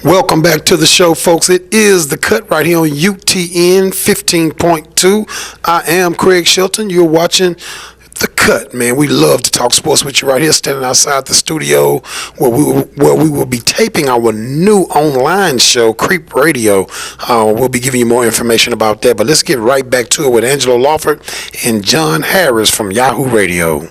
Welcome back to the show, folks. It is The Cut right here on UTN 15.2. I am Craig Shelton. You're watching The Cut, man. We love to talk sports with you right here, standing outside the studio where we will be taping our new online show, Creep Radio. We'll be giving you more information about that, but let's get right back to it with Angelo Lawford and John Harris from Yahoo Radio.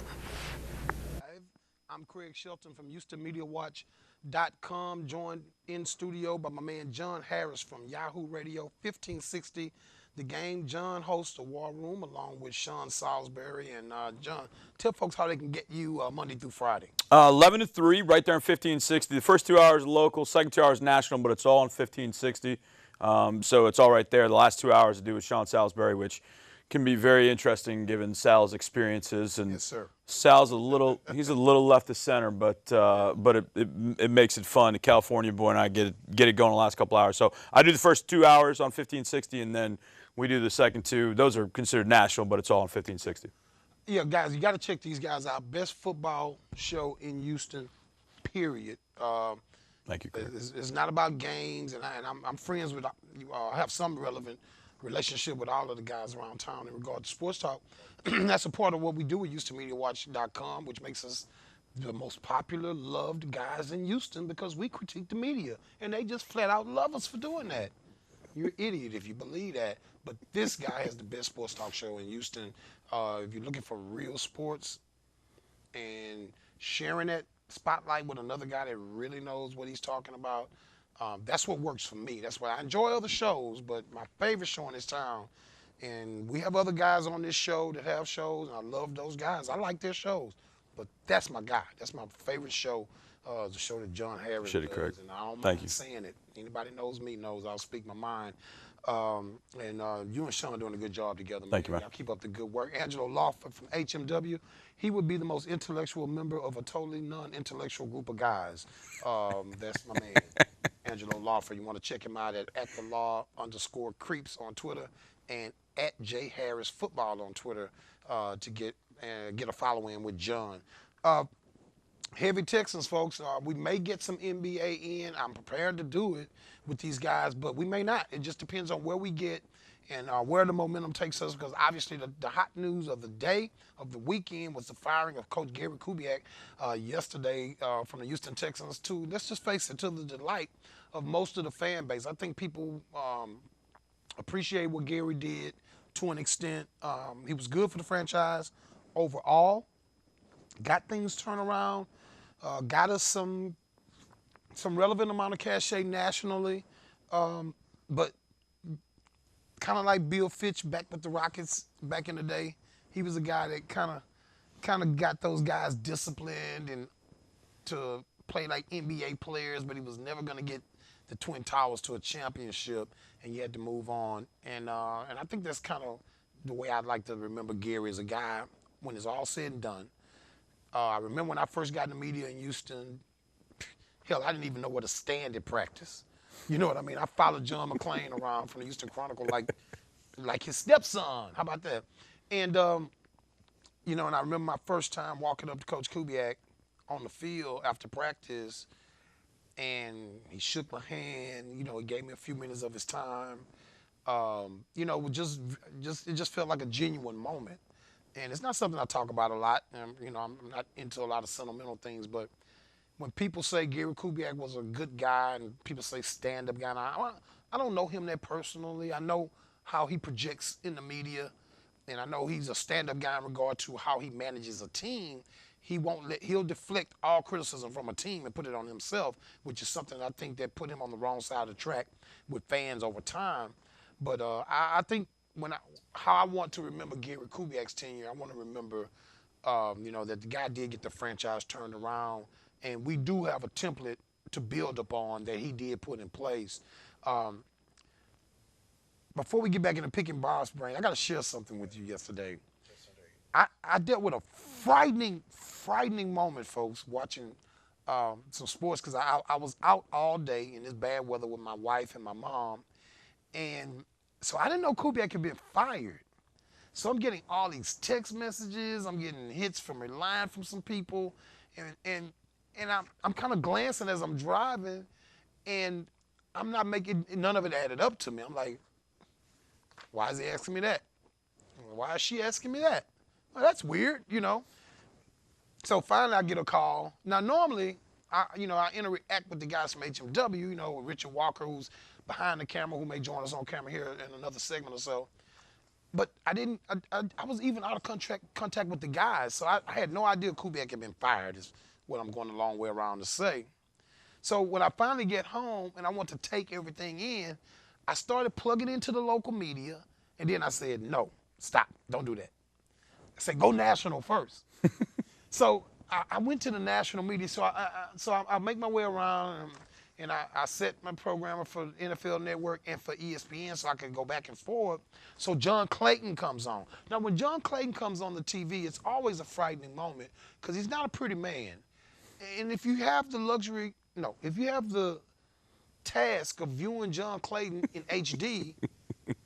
I'm Craig Shelton from HoustonMediaWatch.com, joined in studio by my man John Harris from Yahoo Radio 1560. The Game. John hosts the War Room along with Sean Salisbury. And John, tell folks how they can get you Monday through Friday. 11 to 3, right there in 1560. The first 2 hours local, second 2 hours national, but it's all in 1560. So it's all right there. The last 2 hours to do with Sean Salisbury, which can be very interesting given Sal's experiences. And yes, sir. Sal's he's a little left of center, but it makes it fun. The California boy and I get it going the last couple hours. So I do the first 2 hours on 1560, and then we do the second two. Those are considered national, but it's all on 1560. Yeah, guys, you got to check these guys out. Best football show in Houston, period. Thank you, Chris. It's not about games, and I'm friends with, I have some relevant relationship with all of the guys around town in regard to sports talk. That's a part of what we do at HoustonMediaWatch.com, which makes us the most popular, loved guys in Houston because we critique the media, and they just flat out love us for doing that. You're an idiot if you believe that. But this guy has the best sports talk show in Houston. If you're looking for real sports and sharing that spotlight with another guy that really knows what he's talking about, that's what works for me. That's why I enjoy other shows, but my favorite show in this town, and we have other guys on this show that have shows, and I love those guys. I like their shows, but that's my guy. That's my favorite show, the show that John Harris does, and I don't mind saying it. Anybody knows me knows I'll speak my mind. You and Sean are doing a good job together, man. Thank you, man. Y'all keep up the good work. Angelo Lawford from HMW, he would be the most intellectual member of a totally non-intellectual group of guys. That's my man, Angelo Lawford. You want to check him out at @thelaw_creeps on Twitter and @jharrisfootball on Twitter to get a follow in with John. Heavy Texans, folks. We may get some NBA in. I'm prepared to do it with these guys, but we may not. It just depends on where we get and where the momentum takes us, because obviously the hot news of the day, of the weekend, was the firing of Coach Gary Kubiak yesterday from the Houston Texans to, let's just face it, to the delight of most of the fan base. I think people appreciate what Gary did to an extent. He was good for the franchise overall, got things turned around, got us some relevant amount of cachet nationally, but kind of like Bill Fitch back with the Rockets back in the day, he was a guy that kind of got those guys disciplined and to play like NBA players, but he was never going to get the Twin Towers to a championship, and you had to move on. And I think that's kind of the way I'd like to remember Gary, as a guy when it's all said and done. I remember when I first got in the media in Houston, hell, I didn't even know where to stand at practice. You know what I mean? I followed John McClain around from the Houston Chronicle like his stepson. How about that? And, and I remember my first time walking up to Coach Kubiak on the field after practice, and he shook my hand. He gave me a few minutes of his time. It just felt like a genuine moment. And it's not something I talk about a lot. I'm not into a lot of sentimental things, but when people say Gary Kubiak was a good guy and people say stand-up guy, I don't know him that personally. I know how he projects in the media, and I know he's a stand-up guy in regard to how he manages a team. He'll deflect all criticism from a team and put it on himself, which is something I think that put him on the wrong side of the track with fans over time. But I think how I want to remember Gary Kubiak's tenure, I want to remember, that the guy did get the franchise turned around, and we do have a template to build upon that he did put in place. Before we get back into picking Bob's brain, I got to share something with you yesterday. I dealt with a frightening moment, folks, watching some sports, because I was out all day in this bad weather with my wife and my mom, and so I didn't know Kubiak had been fired. So I'm getting all these text messages. I'm getting hits from relying from some people, and I'm kind of glancing as I'm driving, and I'm not making none of it added up to me. I'm like, why is he asking me that? Why is she asking me that? Well, that's weird, you know. So finally, I get a call. Now, normally, I interact with the guys from HMW, Richard Walker, who's behind the camera, who may join us on camera here in another segment or so. But I didn't. I was even out of contact with the guys, so I had no idea Kubiak had been fired. Is what I'm going a long way around to say. So when I finally get home and I want to take everything in, I started plugging into the local media, and then I said, no, stop, don't do that. I said, go national first. So I went to the national media. So I make my way around, and I set my programmer for NFL Network and for ESPN so I could go back and forth. So John Clayton comes on. Now, when John Clayton comes on the TV, it's always a frightening moment because he's not a pretty man. And if you have the luxury, no, if you have the task of viewing John Clayton in HD,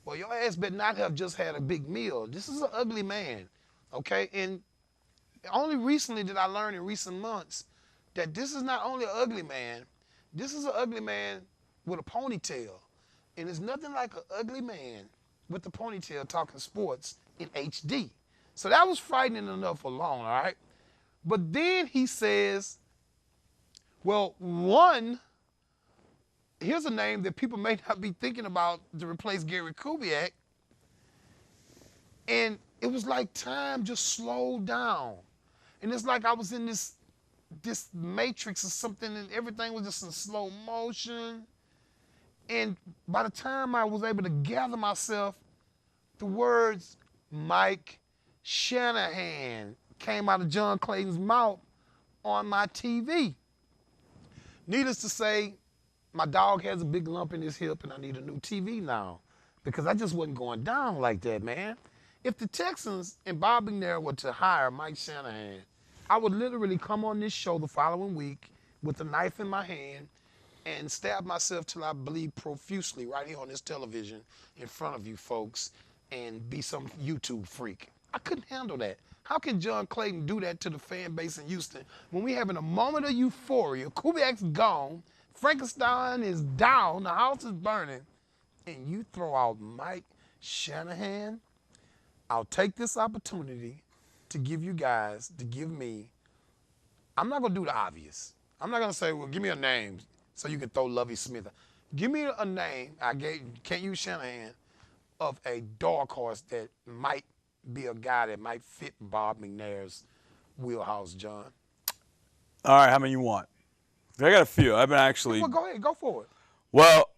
well, your ass better not have just had a big meal. This is an ugly man, okay? And only recently did I learn in recent months that this is not only an ugly man, this is an ugly man with a ponytail. And it's nothing like an ugly man with a ponytail talking sports in HD. So that was frightening enough alone, all right? But then he says, well, here's a name that people may not be thinking about to replace Gary Kubiak. And it was like time just slowed down. And it's like I was in this matrix or something, and everything was just in slow motion. And by the time I was able to gather myself, the words Mike Shanahan came out of John Clayton's mouth on my TV. Needless to say, my dog has a big lump in his hip and I need a new TV now because I just wasn't going down like that, man. If the Texans and Bob McNair were to hire Mike Shanahan, I would literally come on this show the following week with a knife in my hand and stab myself till I bleed profusely right here on this television in front of you folks and be some YouTube freak. I couldn't handle that. How can John Clayton do that to the fan base in Houston when we having a moment of euphoria? Kubiak's gone, Frankenstein is down, the house is burning, and you throw out Mike Shanahan? I'll take this opportunity to give you guys, to give me, I'm not going to do the obvious. I'm not going to say, well, give me a name so you can throw Lovie Smith. Give me a name, can't use Shanahan, of a dark horse that might be a guy that might fit Bob McNair's wheelhouse, John. All right, how many you want? I got a few. I've been actually. Well, go ahead, go for it. Well,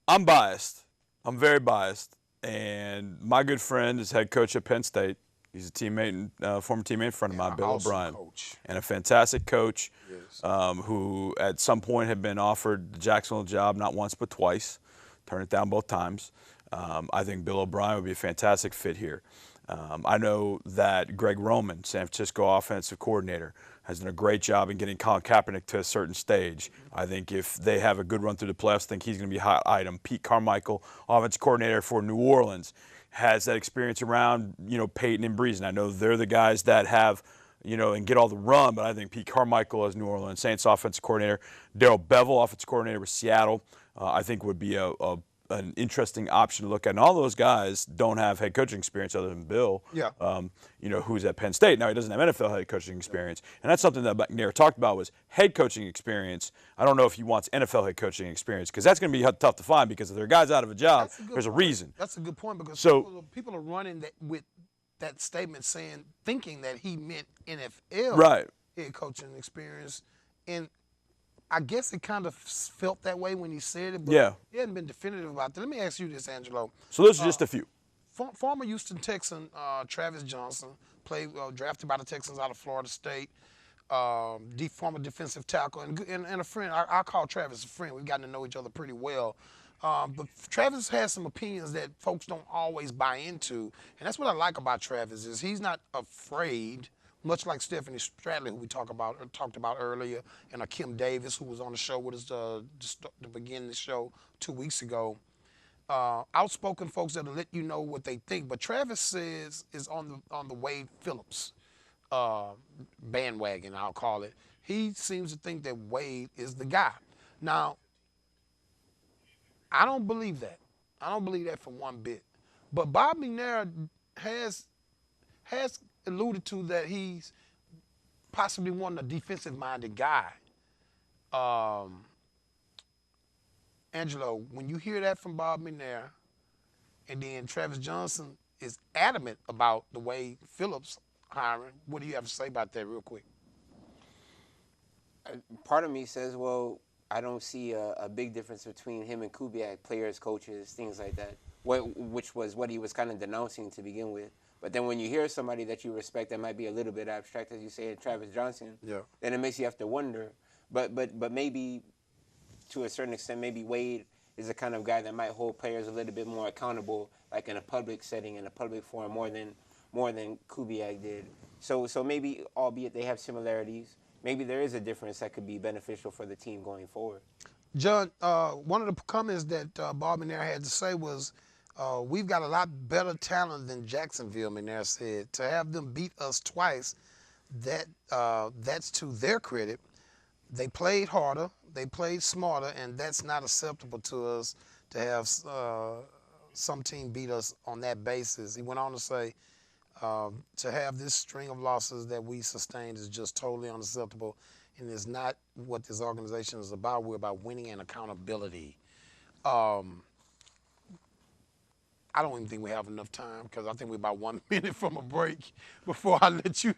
I'm biased. I'm very biased. And my good friend is head coach at Penn State. He's a teammate, former teammate friend of mine, Bill Awesome O'Brien, coach. and a fantastic coach Yes. who at some point had been offered the Jacksonville job not once but twice, turned it down both times. I think Bill O'Brien would be a fantastic fit here. I know that Greg Roman, San Francisco offensive coordinator, has done a great job in getting Colin Kaepernick to a certain stage. I think if they have a good run through the playoffs, I think he's going to be a hot item. Pete Carmichael, offensive coordinator for New Orleans, has that experience around, Peyton and Breeze. And I know they're the guys that have, and get all the run, but I think Pete Carmichael as New Orleans Saints offensive coordinator, Darrell Bevell, offensive coordinator with Seattle, I think would be an interesting option to look at. And all those guys don't have head coaching experience other than Bill, Yeah. Who's at Penn State. Now, he doesn't have NFL head coaching experience. And that's something that McNair talked about was head coaching experience. I don't know if he wants NFL head coaching experience because that's going to be tough to find because if there are guys out of a job, there's a reason. That's a good point because So- people are running that with that statement thinking that he meant NFL Right. head coaching experience. And I guess it kind of felt that way when he said it, but Yeah. he hadn't been definitive about that. Let me ask you this, Angelo. So those are just a few. Former Houston Texan Travis Johnson, drafted by the Texans out of Florida State, former defensive tackle, and a friend. I call Travis a friend. We've gotten to know each other pretty well. But Travis has some opinions that folks don't always buy into, and that's what I like about Travis is he's not afraid. Much like Stephanie Stradley, who we talked about earlier, and Kim Davis, who was on the show with us to begin the show 2 weeks ago. Outspoken folks that'll let you know what they think. But Travis is on the Wade Phillips bandwagon, I'll call it. He seems to think that Wade is the guy. Now, I don't believe that. I don't believe that for one bit. But Bob McNair has alluded to that he's possibly one a defensive-minded guy. Um, Angelo, when you hear that from Bob McNair, and then Travis Johnson is adamant about the way Phillips hiring, what do you have to say about that, real quick? Part of me says, well, I don't see a big difference between him and Kubiak, players, coaches, things like that. Which was what he was kind of denouncing to begin with. But then when you hear somebody that you respect that might be a little bit abstract, as you say, Travis Johnson, Yeah. then it makes you have to wonder. But maybe to a certain extent, maybe Wade is the kind of guy that might hold players a little bit more accountable, like in a public setting, in a public forum, more than Kubiak did. So maybe, albeit they have similarities, maybe there is a difference that could be beneficial for the team going forward. John, one of the comments that Bob McNair had to say was, we've got a lot better talent than Jacksonville, McNair said. To have them beat us twice, that's to their credit. They played harder, they played smarter, and that's not acceptable to us to have some team beat us on that basis. He went on to say, to have this string of losses that we sustained is just totally unacceptable, and it's not what this organization is about. We're about winning and accountability. I don't even think we have enough time because I think we're about 1 minute from a break before I let you.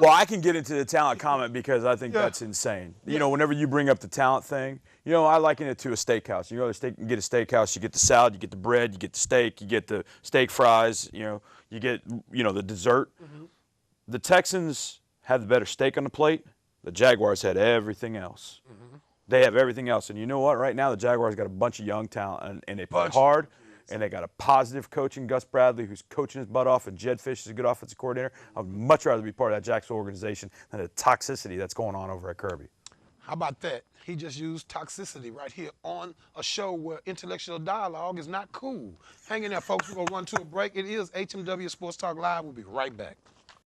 Well, I can get into the talent comment because I think Yeah. that's insane. Yeah. You know, whenever you bring up the talent thing, you know, I liken it to a steakhouse. You go to get a steakhouse, you get the salad, you get the bread, you get the steak, you get the steak fries, you know, you get, you know, the dessert. Mm-hmm. The Texans had the better steak on the plate. The Jaguars had everything else. Mm-hmm. They have everything else. And you know what? Right now, the Jaguars got a bunch of young talent, and they play Bunch of hard. kids. And they got a positive coach in Gus Bradley, who's coaching his butt off, and Jed Fish is a good offensive coordinator. I'd much rather be part of that Jacksonville organization than the toxicity that's going on over at Kirby. How about that? He just used toxicity right here on a show where intellectual dialogue is not cool. Hang in there, folks. We're going to run to a break. It is HMW Sports Talk Live. We'll be right back.